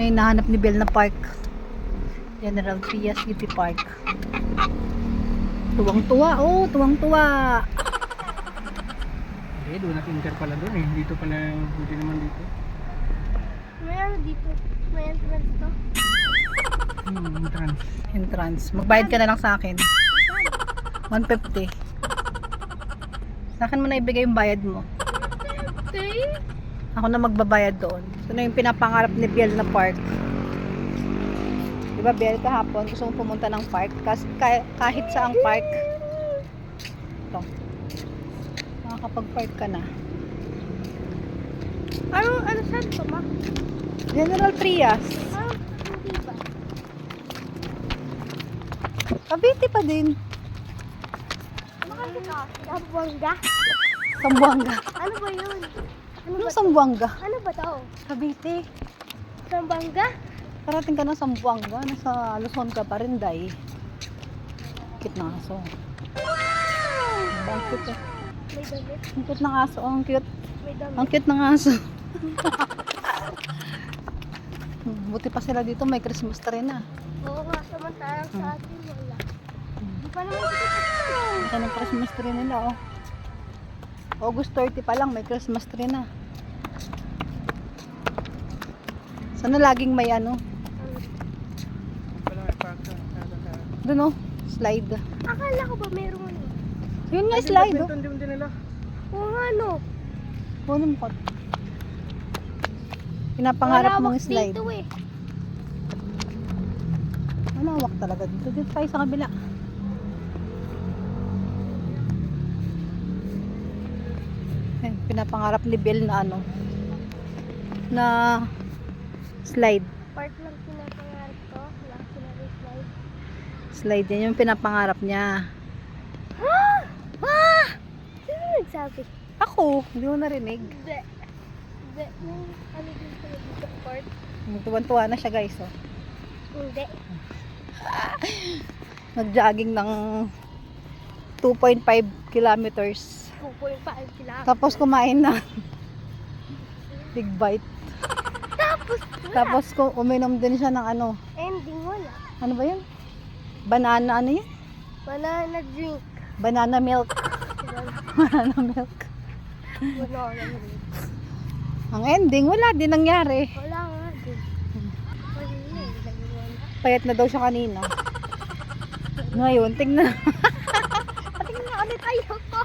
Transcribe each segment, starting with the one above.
May nahanap ni Bel na park. General Trias City Park. Tuwang-tuwa. Oh, tuwang-tuwa. Eh, doon natin car pala doon eh. Dito pala, hindi naman dito. May ano dito? May entrance to? Entrance. Entrance. Magbayad ka na lang sa akin. 150. Sa akin mo na ibigay yung bayad mo. Okay. Ako na magbabayad doon. Ito na yung pinapangarap ni Biel na park. Diba Biel, kahapon gusto mong pumunta ng park? Kahit saang park. Ito. Makakapag-park ka na. Ano saan to, ma? General Trias. Hindi ba? Cavite pa din. Ano kasi ka? Zamboanga? Sambuanga. Ano ba yun? Ano Sambuanga? Ano ba to? Cavite. Zamboanga? Parating ka ng Sambuanga. Nasa Luzon ka pa rin, day. Cute na aso. Ang cute eh. May damit. Ang cute ng aso. Ang cute. May damit. Ang cute ng aso. Buti pa sila dito. May Christmas tree na. Oo nga, samantalang sa atin wala. Hindi pa naman dito. Ito ng Christmas tree nila, oh. August 30 pa lang, may Christmas tree na. Sana laging may ano. Pala may park sa Doon, oh. Slide. Akala ko ba mayroong ano? Yun nga, slide, oh. Badminton din nila. Oo nga, no. Punong pot. Pinapangarap mong Malawak slide. dito eh. Malawak talaga dito. Dito tayo sa kabila. Ayan, pinapangarap ni Bel na ano. Na slide. Part lang pinapangarap ko. Wala ko sinabi slide. Slide yan yung pinapangarap niya. Sino nagsabi? Ako, hindi mo narinig. Hindi. Hindi. Yung ano din sa dito part? Tuwan-tuwa na siya guys, oh. Hindi. Nag-jogging ng 2.5 kilometers. 2.5 kilometers. Tapos kumain na big bite. Tapos wala. Tapos uminom din siya ng ano. Ending wala. Ano ba yun? Banana, ano yun? Banana drink. Banana milk. Banana milk. Banana drink. Ang ending, wala din nangyari. Wala nga din. Wala na eh. Nagwala. Payat na daw siya kanina. Ngayon, tingnan. Tingnan ulit ayoko.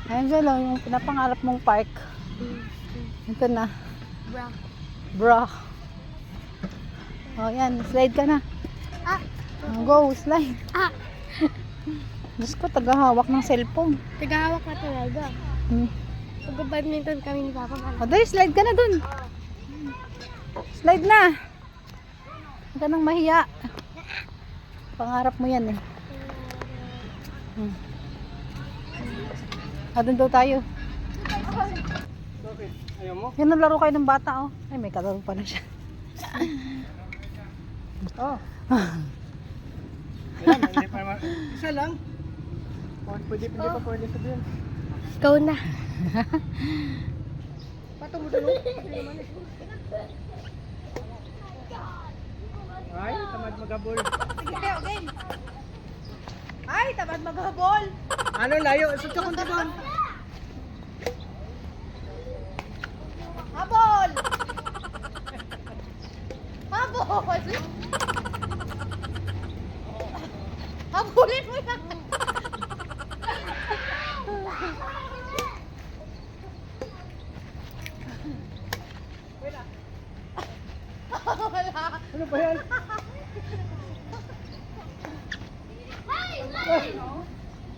Ayun siya lang, yung pinapangarap mong park. Ito na. Bra. Bra. Oh, yan. Slide ka na. Ah. Go, slide. Ah. Diyos ko, tagahawak ng cellphone. Tagahawak na talaga. Hmm. Pag-badminton kami ni Papa Mal. O, dali, slide ka na dun. Slide na. Huwag ka nang mahiya. Pangarap mo yan eh. Doon daw tayo. Bakit? Ayaw mo? Yan ang laro kayo ng bata, oh. Ay, may kalaro pa na siya. Oh. Ayan, hindi pa naman. Isa lang. Pwede pa pwede sabihin. Ikaw na. Pato mo dalo. Ay, tamad magabol. Sige, Teo, game. Ay, tamad maghabol. Ano layo? Sutsa ko doon. Habol! Habol! Habulin mo yan. Wala. Ano ba yan?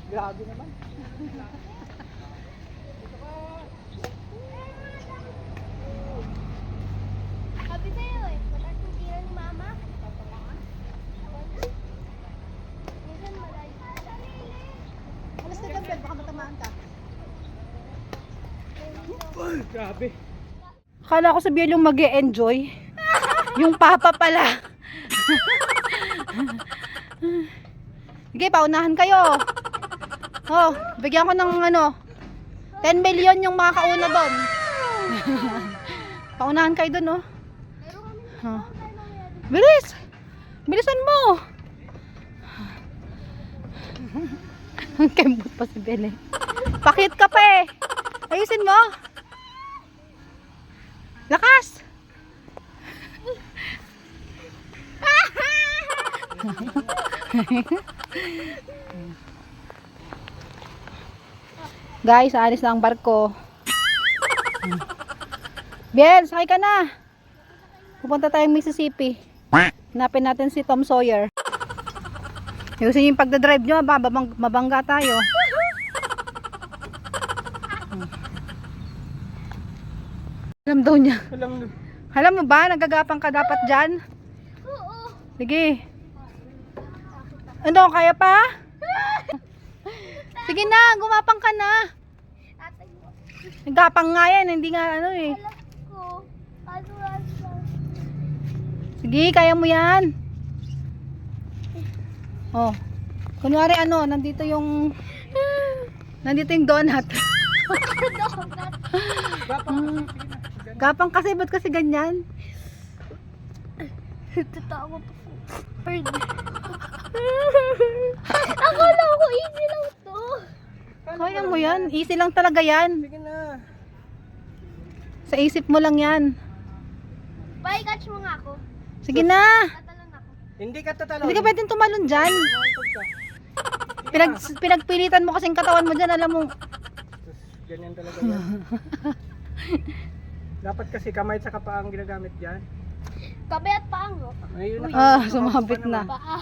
Grabe naman. Sabi sa'yo eh. Mataas yung tira ni Mama. Minsan malayo. Alas na Bel, baka matamaan ka. Grabe. Akala ko sabihin yung mag-e-enjoy. Yung papa pala. Sige, paunahan kayo. Oh, bigyan ko ng ano, 10 million yung makakauna doon. Paunahan kayo dun, oh. Meron kami Huh. Bilis! Bilisan mo! Ang kembot pa si Bele. Pakit ka pa eh! Ayusin mo! Lakas! Guys, aalis na ang barko. Biel, sakay ka na! Pupunta tayong Mississippi. Hanapin natin si Tom Sawyer. Ayusin yung pagdadrive nyo, mabangga tayo. Alam daw niya. Alam mo ba, nagagapang ka dapat dyan? Oo. Sige. Ano, kaya pa? Sige na, gumapang ka na. Tatay mo. Nagapang nga yan, hindi nga ano eh. Alam ko. Ano. Sige, kaya mo yan. Oh. Kunwari ano, nandito yung donut. Gapang kasi, ba't kasi ganyan? Tatawa pa po. Akala ko easy lang to. Kaya mo yan, easy lang talaga yan. Sige na. Sa isip mo lang yan. Bye, catch mo nga ako. Sige na. Tatalon ako. Hindi ka tatalon. Hindi ka pwedeng tumalon dyan. Pinagpilitan mo kasing katawan mo dyan, alam mo. Ganyan talaga yan. Dapat kasi kamay sa paa ang ginagamit dyan. Kabe at paango. Ayun Ah, sumabit na. Paa.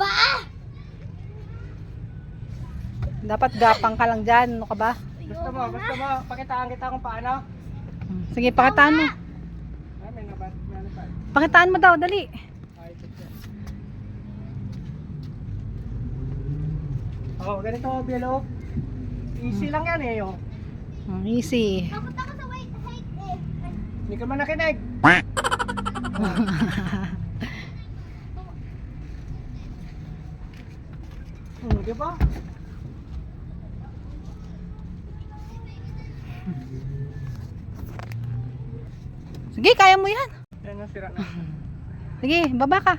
Paa! Dapat gapang ka lang dyan, ano ka ba? Gusto mo, pakitaan kita kung paano. Sige, pakitaan mo. Ay, may nabat, may nabat. Pakitaan mo daw, dali. Ay, ito siya. Oh, ganito, Bielo. Easy lang yan eh, oh. Easy. Takot ako sa height eh. Hindi ka man nakinig. Di ba? Sige, kaya mo yan. Yan ang sira na. Sige, baba ka.